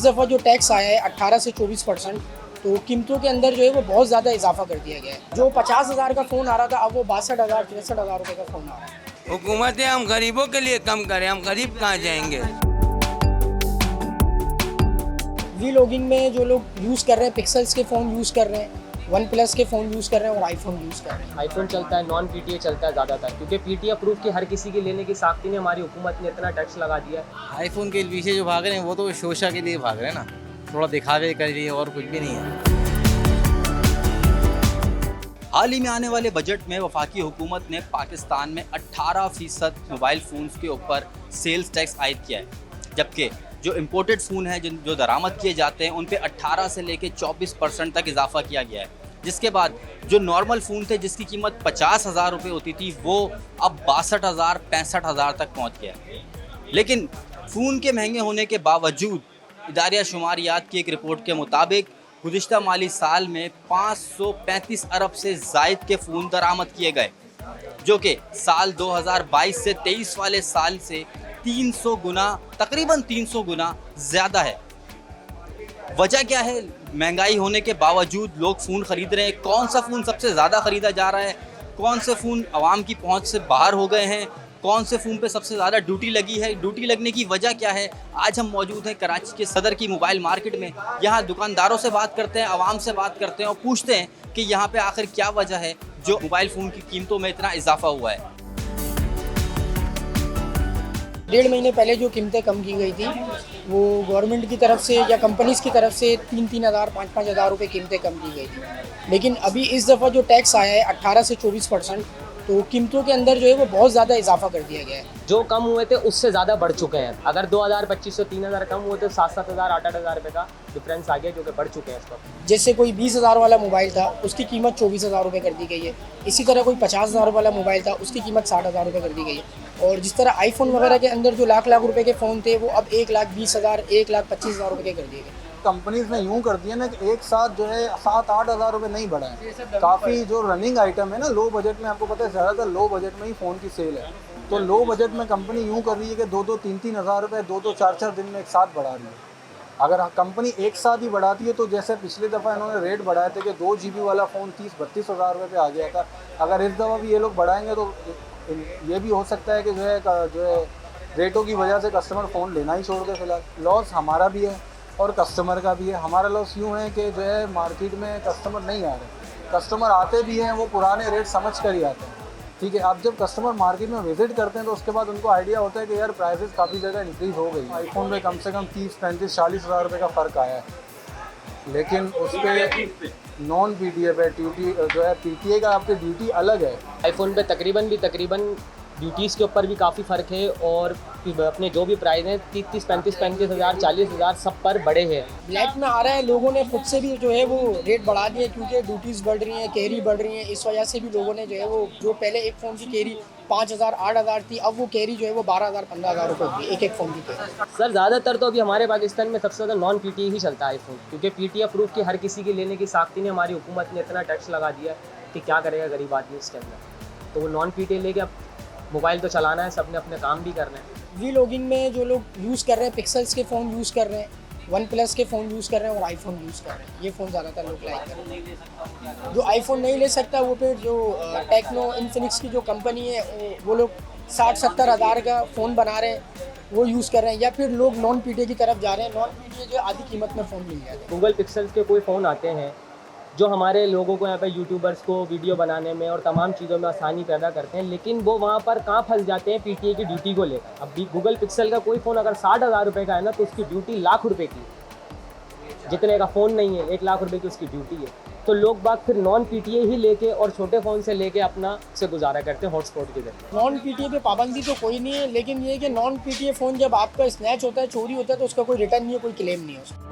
दफ़ा जो टैक्स आया है 18 से 24%, तो कीमतों के अंदर जो है वो बहुत ज़्यादा इजाफा कर दिया गया है। जो 50,000 का फ़ोन आ रहा था, अब वो 62,000 63,000 रुपये का फ़ोन आ रहा है। हुकूमतें हम गरीबों के लिए कम करें, हम गरीब कहाँ जाएंगे। वी लॉगिंग में जो लोग यूज़ कर रहे हैं, पिक्सल्स के फ़ोन यूज़ कर रहे हैं, वन प्लस के फ़ोन यूज़ कर रहे हैं और आईफोन यूज़ कर रहे हैं। आईफोन चलता है, नॉन पीटीए चलता है ज़्यादातर, क्योंकि पीटीए अप्रूव की हर किसी की लेने की साख्ती ने हमारी हुकूमत ने इतना टैक्स लगा दिया है। आईफोन के पीछे जो भाग रहे हैं वो तो शोशा के लिए भाग रहे हैं ना, थोड़ा दिखावे कर रही है और कुछ भी नहीं है। हाल ही में आने वाले बजट में वफाकी हुकूमत ने पाकिस्तान में 18% मोबाइल फ़ोन्स के ऊपर सेल्स टैक्स आयद किया है, जबकि जो इम्पोर्टेड फ़ोन हैं जो दरामद किए जाते हैं उन पे 18 से लेके 24% तक इजाफा किया गया है। जिसके बाद जो नॉर्मल फ़ोन थे जिसकी कीमत 50,000 रुपये होती थी वो अब 62,000 65,000 तक पहुँच गया है। लेकिन फ़ोन के महंगे होने के बावजूद इदारिया शुमारियात की एक रिपोर्ट के मुताबिक गुज़िश्ता माली साल में 535 अरब से ज़ायद के फ़ोन दरामद किए गए, जो कि साल 2022 से 23 वाले साल से 300 गुना, तकरीबन 300 गुना ज़्यादा है। वजह क्या है? महंगाई होने के बावजूद लोग फ़ोन ख़रीद रहे हैं। कौन सा फ़ोन सबसे ज़्यादा ख़रीदा जा रहा है? कौन से फ़ोन आवाम की पहुंच से बाहर हो गए हैं? कौन से फ़ोन पे सबसे ज़्यादा ड्यूटी लगी है? ड्यूटी लगने की वजह क्या है? आज हम मौजूद हैं कराची के सदर की मोबाइल मार्केट में। यहाँ दुकानदारों से बात करते हैं, आवाम से बात करते हैं और पूछते हैं कि यहाँ पे आखिर क्या वजह है जो मोबाइल फ़ोन की कीमतों में इतना इजाफा हुआ है। 1.5 महीने पहले जो कीमतें कम की गई थी वो गवर्नमेंट की तरफ से या कंपनीज़ की तरफ से 3-3 हज़ार 5-5 हज़ार रुपये कीमतें कम की गई थी। लेकिन अभी इस दफ़ा जो टैक्स आया है 18 से 24%, तो कीमतों के अंदर जो है वो बहुत ज़्यादा इजाफा कर दिया गया है। जो कम हुए थे उससे ज़्यादा बढ़ चुके हैं। अगर 2,000 से 3,000 कम हुए तो 7,000 8,000 रुपये का डिफरेंस आ गया, जो कि बढ़ चुके हैं इस वक्त। जैसे कोई 20,000 वाला मोबाइल था उसकी कीमत 24,000 रुपये कर दी गई है। इसी तरह कोई 50,000 वाला मोबाइल था उसकी कीमत 60,000 रुपये कर दी गई है। और जिस तरह आईफोन वगैरह के अंदर जो लाख रुपए के फ़ोन थे वो अब 1,20,000 1,25,000 रुपये के कर दिए गए। कंपनीज ने यूँ कर दिया ना कि एक साथ जो है 7-8 हज़ार रुपये नहीं बढ़ा है। काफ़ी जो रनिंग आइटम है ना लो बजट में, आपको पता है ज़्यादातर लो बजट में ही फ़ोन की सेल है। तो लो बजट में कंपनी यूँ कर रही है कि 2-2 3-3 हज़ार रुपये 2-2 4-4 दिन में एक साथ बढ़ा रही है। अगर कंपनी एक साथ ही बढ़ाती है तो जैसे पिछली दफ़ा इन्होंने रेट बढ़ाए थे कि 2 GB वाला फ़ोन 30-32 हज़ार रुपये पे आ गया था, अगर इस दफ़ा भी ये लोग बढ़ाएंगे तो ये भी हो सकता है कि जो है रेटों की वजह से कस्टमर फ़ोन लेना ही छोड़ दे। फिलहाल लॉस हमारा भी है और कस्टमर का भी है। हमारा लॉस यूँ है कि जो है मार्केट में कस्टमर नहीं आ रहे, कस्टमर आते भी हैं वो पुराने रेट समझ कर ही आते हैं। ठीक है, अब जब कस्टमर मार्केट में विज़िट करते हैं तो उसके बाद उनको आइडिया होता है कि यार प्राइसेस काफ़ी ज़्यादा इंक्रीज़ हो गई। आईफोन में कम से कम 30-35-40 हज़ार रुपये का फ़र्क आया है, लेकिन उस पर नॉन पीटीए पे ड्यूटी जो है, पीटीए का आपकी ड्यूटी अलग है। आईफोन पे तकरीबन ड्यूटीज़ के ऊपर भी काफ़ी फ़र्क है और अपने जो भी प्राइस हैं 30-35 हज़ार 40 हज़ार सब पर बड़े हैं। ब्लैक में आ रहा है, लोगों ने खुद से भी जो है वो रेट बढ़ा दिए क्योंकि ड्यूटीज़ बढ़ रही हैं, कैरी बढ़ रही है। इस वजह से भी लोगों ने जो है वो जो पहले एक फ़ोन की कैरी 5,000 8,000 थी, अब वो कैरी जो है वो 12,000 15,000 रुपये होगी एक फ़ोन की कैरी। सर ज़्यादातर तो अभी हमारे पाकिस्तान में सबसे ज़्यादा नॉन पीटीए ही चलता है आईफोन, क्योंकि पीटीए अप्रूव की हर किसी की लेने की साख्ती ने हमारी हुकूमत ने इतना टैक्स लगा दिया कि क्या करेगा गरीब आदमी इसके अंदर। तो वो नॉन पीटीए लेके अब मोबाइल तो चलाना है, सबने अपने काम भी करना है। वी लॉगिंग में जो लोग यूज़ कर रहे हैं, पिक्सल्स के फ़ोन यूज़ कर रहे हैं, वन प्लस के फ़ोन यूज़ कर रहे हैं और आईफोन यूज़ कर रहे हैं। ये फ़ोन ज़्यादातर लोग लाइक कर रहे हैं। जो आईफोन नहीं ले सकता वो फिर जो टेक्नो इन्फिनिक्स की जो कंपनी है वो लोग 60-70 हज़ार का फ़ोन बना रहे हैं, वो यूज़ कर रहे हैं। या फिर लोग नॉन पीटीए की तरफ जा रहे हैं। नॉन पीटीए जो आधी कीमत में फ़ोन मिल जाता है। गूगल पिक्सल्स के कोई फ़ोन आते हैं जो हमारे लोगों को यहाँ पे यूट्यूबर्स को वीडियो बनाने में और तमाम चीज़ों में आसानी पैदा करते हैं, लेकिन वो वहाँ पर कहाँ फंस जाते हैं पीटीए की ड्यूटी को लेकर। अब भी गूगल पिक्सल का कोई फ़ोन अगर 60,000 रुपये का है ना तो उसकी ड्यूटी लाख रुपए की, जितने का फ़ोन नहीं है 1 लाख रुपए की उसकी ड्यूटी है। तो लोग बाग फिर नॉन पीटीए ही लेके और छोटे फ़ोन से लेके अपना से गुजारा करते हैं हॉटस्पॉट के जरिए। नॉन पीटीए पे पाबंदी तो कोई नहीं है, लेकिन ये है कि नॉन पीटीए फ़ोन जब आपका स्नैच होता है, चोरी होता है, तो उसका कोई रिटर्न नहीं है, कोई क्लेम नहीं है उसका।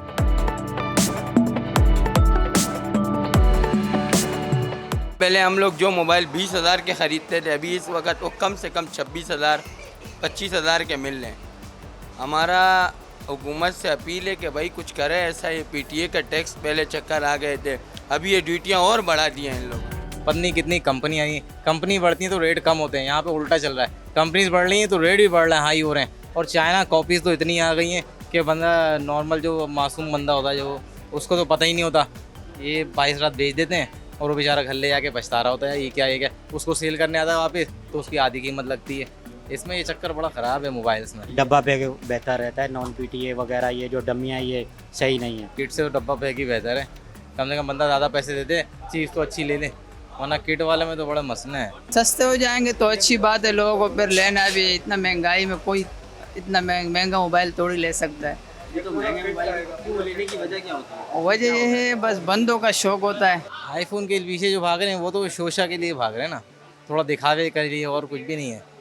पहले हम लोग जो मोबाइल 20,000 के ख़रीदते थे, अभी इस वक्त वो कम से कम 26,000 25,000 के मिल रहे हैं। हमारा हुकूमत से अपील है कि भाई कुछ करे ऐसा। ये पीटीए का टैक्स पहले चक्कर आ गए थे, अभी ये ड्यूटियाँ और बढ़ा दी हैं इन लोग। पत्नी कितनी कंपनी आई, कंपनी बढ़ती है तो रेट कम होते हैं, यहाँ पे उल्टा चल रहा है। कंपनीज बढ़ रही हैं तो रेट भी बढ़ रहा है, हाई हो रहे हैं। और चाइना कॉपीज़ तो इतनी आ गई हैं कि बंदा नॉर्मल जो मासूम बंदा होता है जो उसको तो पता ही नहीं होता, ये 22 रात बेच देते हैं और वो बेचारा घर ले जाके पछता रहा होता है ये क्या उसको सेल करने आता है वापस तो उसकी आधी कीमत लगती है। इसमें ये चक्कर बड़ा ख़राब है मोबाइल्स में। डब्बा पैक बेहतर रहता है, नॉन पीटीए वगैरह ये जो डमियाँ ये सही नहीं है। किट से तो डब्बा पैक ही बेहतर है, कम से कम बंदा ज़्यादा पैसे दे दे, चीज़ तो अच्छी ले ले, वरना किट वाले में तो बड़ा मसला है। सस्ते हो जाएंगे तो अच्छी बात है, लोगों को फिर लेना भी है। इतना महंगाई में कोई इतना महंगा मोबाइल थोड़ी ले सकता है। ये तो महंगे मोबाइल क्यों लेने की वजह क्या होती है? वजह ये है बस बंदों का शौक होता है। आईफोन के पीछे जो भाग रहे हैं वो तो शोशा के लिए भाग रहे हैं ना, थोड़ा दिखावे के लिए और कुछ भी नहीं है।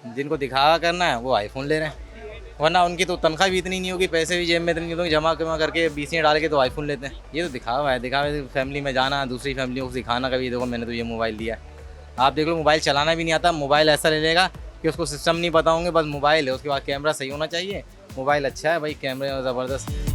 जिनको दिखावा करना है वो आईफोन ले रहे हैं, वरना उनकी तो तनख्वाह भी इतनी नहीं होगी, पैसे भी जेब में इतनी नहीं होगी, जमा करके बीसियाँ डाल के तो आईफोन लेते हैं। ये तो दिखावा है, दिखावे से फैमिली में जाना, दूसरी फैमिली को दिखाना कभी देखो मैंने तो ये मोबाइल लिया है। आप देख लो मोबाइल चलाना भी नहीं आता, मोबाइल ऐसा ले लेगा कि उसको सिस्टम नहीं पता होंगे, बस मोबाइल है, उसके बाद कैमरा सही होना चाहिए, मोबाइल अच्छा है भाई, कैमरे ज़बरदस्त।